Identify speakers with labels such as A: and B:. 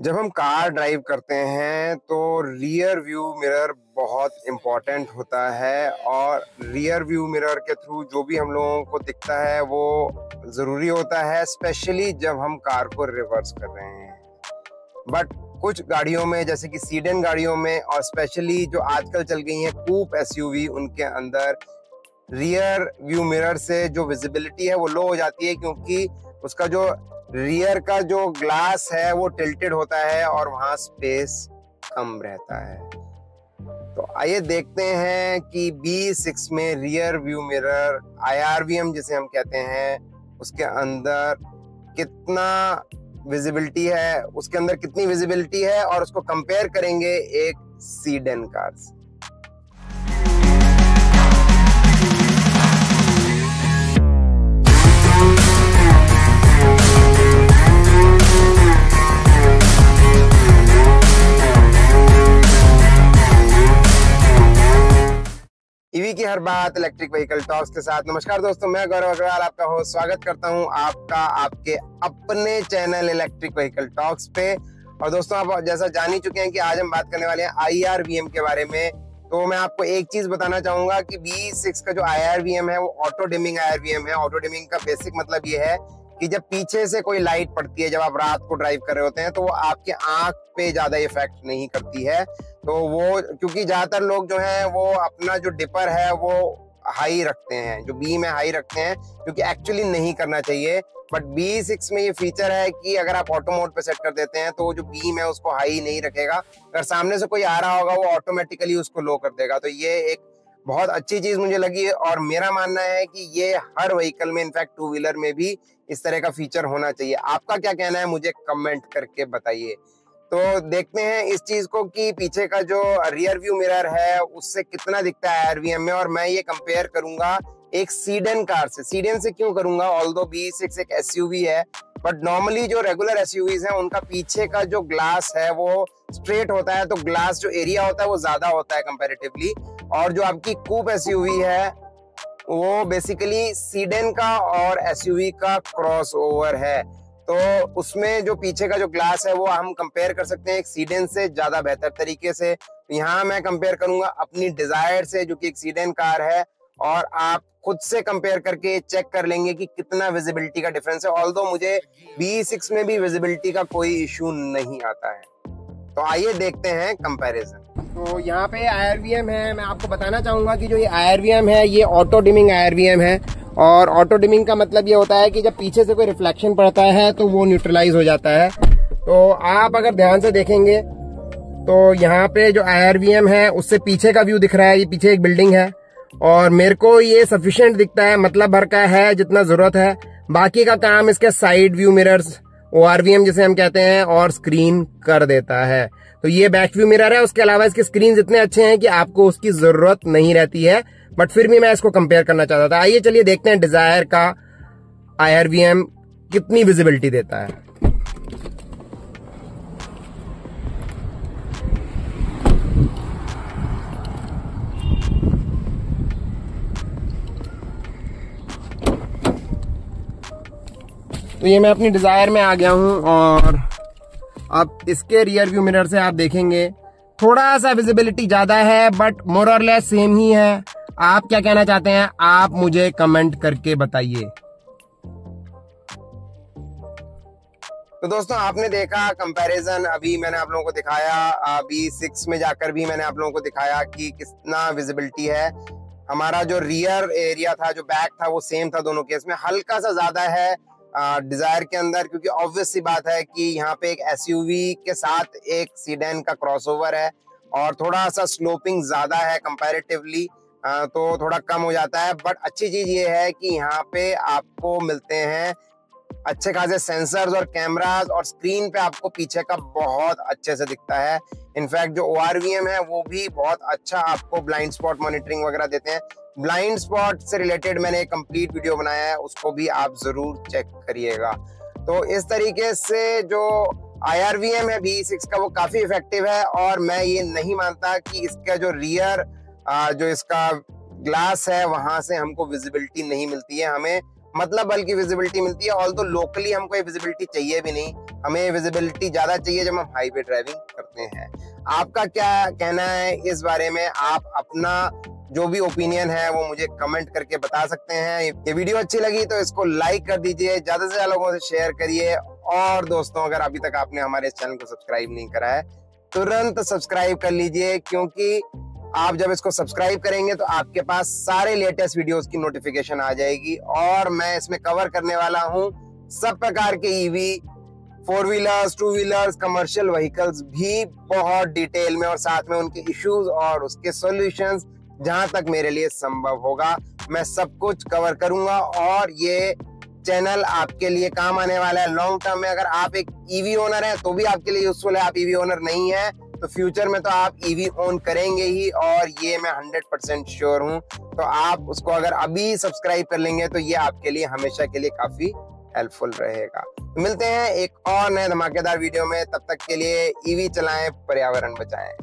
A: जब हम car drive करते हैं तो रियर व्यू मिरर बहुत इम्पोर्टेंट होता है और रियर व्यू मिरर के थ्रू जो भी हम लोगों को दिखता है वो ज़रूरी होता है, स्पेशली जब हम कार को रिवर्स कर रहे हैं। बट कुछ गाड़ियों में जैसे कि सीडन गाड़ियों में और स्पेशली जो आजकल चल गई हैं कूप एसयूवी, उनके अंदर रियर व्यू मिरर से जो विजिबिलिटी है वो लो हो जाती है, क्योंकि उसका जो रियर का जो ग्लास है वो टिल्टेड होता है और वहां स्पेस कम रहता है। तो आइए देखते हैं कि B6 में रियर व्यू मिरर IRVM जिसे हम कहते हैं उसके अंदर कितना विजिबिलिटी है, उसके अंदर कितनी विजिबिलिटी है और उसको कंपेयर करेंगे एक सीडन कार से। ईवी की हर बात इलेक्ट्रिक व्हीकल टॉक्स के साथ। नमस्कार दोस्तों, मैं गौरव अग्रवाल आपका होस्ट स्वागत करता हूं आपका आपके अपने चैनल इलेक्ट्रिक व्हीकल टॉक्स पे। और दोस्तों, आप जैसा जान ही चुके हैं कि आज हम बात करने वाले हैं IRVM के बारे में। तो मैं आपको एक चीज बताना चाहूंगा कि B6 का जो IRVM है वो ऑटो डिमिंग IRVM है। ऑटो डिमिंग का बेसिक मतलब ये है कि जब पीछे से कोई लाइट पड़ती है, जब आप रात को ड्राइव कर रहे होते हैं, तो वो आपके आंख पे ज्यादा इफेक्ट नहीं करती है। तो वो क्योंकि ज्यादातर लोग जो हैं वो अपना जो डिपर है वो हाई रखते हैं, जो बीम है हाई रखते हैं, क्योंकि एक्चुअली नहीं करना चाहिए। बट B6 में ये फीचर है कि अगर आप ऑटो मोड पे सेट कर देते हैं तो जो बीम है उसको हाई नहीं रखेगा। अगर सामने से कोई आ रहा होगा वो ऑटोमेटिकली उसको लो कर देगा। तो ये एक बहुत अच्छी चीज मुझे लगी है और मेरा मानना है कि ये हर व्हीकल में, इनफैक्ट टू व्हीलर में भी इस तरह का फीचर होना चाहिए। आपका क्या कहना है मुझे कमेंट करके बताइए। तो देखते हैं इस चीज को कि पीछे का जो रियर व्यू मिरर है उससे कितना दिखता है IRVM में, और मैं ये कंपेयर करूंगा एक सीडन कार से। सीडन से क्यों करूंगा? ऑल्दो B6 एक SUV है, बट नॉर्मली जो रेगुलर SUVs हैं उनका पीछे का जो ग्लास है वो स्ट्रेट होता है, तो ग्लास जो एरिया होता है वो ज्यादा होता है कंपैरेटिवली। और जो आपकी कूप SUV है वो बेसिकली सीडन का और SUV का क्रॉस ओवर है। तो उसमें जो पीछे का जो ग्लास है वो हम कंपेयर कर सकते हैं एक सीडन से ज्यादा बेहतर तरीके से। यहाँ मैं कंपेयर करूंगा अपनी डिजायर से, जो कि एक सीडन कार है, और आप खुद से कंपेयर करके चेक कर लेंगे कि कितना विजिबिलिटी का डिफरेंस है। ऑल्दो मुझे B6 में भी विजिबिलिटी का कोई इशू नहीं आता है। तो आइए देखते हैं कंपैरिजन। तो यहाँ पे IRVM है। मैं आपको बताना चाहूंगा कि जो ये IRVM है ये ऑटो डिमिंग IRVM है, और ऑटो डिमिंग का मतलब ये होता है कि जब पीछे से कोई रिफ्लेक्शन पड़ता है तो वो न्यूट्रलाइज हो जाता है। तो आप अगर ध्यान से देखेंगे तो यहाँ पे जो IRVM है उससे पीछे का व्यू दिख रहा है। ये पीछे एक बिल्डिंग है और मेरे को ये सफिशिएंट दिखता है, मतलब भर का है जितना जरूरत है। बाकी का काम इसके साइड व्यू मिरर्स, ORVM जिसे हम कहते हैं, और स्क्रीन कर देता है। तो ये बैक व्यू मिरर है। उसके अलावा इसके स्क्रीन इतने अच्छे हैं कि आपको उसकी जरूरत नहीं रहती है, बट फिर भी मैं इसको कंपेयर करना चाहता था। आइए चलिए देखते हैं डिजायर का IRVM कितनी विजिबिलिटी देता है। तो ये मैं अपनी डिजायर में आ गया हूं और अब इसके रियर व्यू मिरर से आप देखेंगे थोड़ा सा विजिबिलिटी ज्यादा है, बट मोर और लेस सेम ही है। आप क्या कहना चाहते हैं आप मुझे कमेंट करके बताइए। तो दोस्तों, आपने देखा कंपैरिजन, अभी मैंने आप लोगों को दिखाया। B6 में जाकर भी मैंने आप लोगों को दिखाया कि कितना विजिबिलिटी है। हमारा जो रियर एरिया था, जो बैक था, वो सेम था दोनों केस में। हल्का सा ज्यादा है डिजायर के अंदर, क्योंकि ऑब्वियस सी बात है कि यहाँ पे एक SUV के साथ एक सीडन का क्रॉसओवर है और थोड़ा सा स्लोपिंग ज्यादा है कंपैरेटिवली, तो थोड़ा कम हो जाता है। बट अच्छी चीज ये है कि यहाँ पे आपको मिलते हैं अच्छे खासे सेंसर्स और कैमरास, और स्क्रीन पे आपको पीछे का बहुत अच्छे से दिखता है। इनफैक्ट जो ORVM है वो भी बहुत अच्छा आपको ब्लाइंड स्पॉट मॉनिटरिंग वगैरह देते हैं। ब्लाइंड स्पॉट से रिलेटेड मैंने एक कंप्लीट वीडियो बनाया है, उसको भी आप जरूर चेक करिएगा। तो इस तरीके से जो IRVM है B6 का वो काफी इफेक्टिव है, और मैं ये नहीं मानता कि इसका जो रियर जो इसका ग्लास है वहां से हमको विजिबिलिटी नहीं मिलती है। हमें मतलब बल्कि विजिबिलिटी मिलती है। ऑल तो लोकली हमको ये विजिबिलिटी चाहिए भी नहीं, हमें विजिबिलिटी ज्यादा चाहिए जब हम हाईवे ड्राइविंग करते हैं। आपका क्या कहना है इस बारे में? आप अपना जो भी ओपिनियन है वो मुझे कमेंट करके बता सकते हैं। ये वीडियो अच्छी लगी तो इसको लाइक कर दीजिए, ज्यादा से ज्यादा लोगों से शेयर करिए। और दोस्तों, अगर अभी तक आपने हमारे चैनल को सब्सक्राइब नहीं करा है, तुरंत सब्सक्राइब कर लीजिए, क्योंकि आप जब इसको सब्सक्राइब करेंगे तो आपके पास सारे लेटेस्ट वीडियोस की नोटिफिकेशन आ जाएगी। और मैं इसमें कवर करने वाला हूं सब प्रकार के EV, 4 wheelers, 2 wheelers, commercial vehicles भी बहुत डिटेल में, और साथ में उनके इश्यूज और उसके सॉल्यूशंस जहां तक मेरे लिए संभव होगा मैं सब कुछ कवर करूंगा। और ये चैनल आपके लिए काम आने वाला है लॉन्ग टर्म में। अगर आप एक ईवी ओनर हैं तो भी आपके लिए यूजफुल है, आप ईवी ओनर नहीं है तो फ्यूचर में तो आप ईवी ओन करेंगे ही, और ये मैं 100% श्योर हूं। तो आप उसको अगर अभी सब्सक्राइब कर लेंगे तो ये आपके लिए हमेशा के लिए काफी हेल्पफुल रहेगा। मिलते हैं एक और नए धमाकेदार वीडियो में, तब तक के लिए ईवी चलाएं, पर्यावरण बचाएं।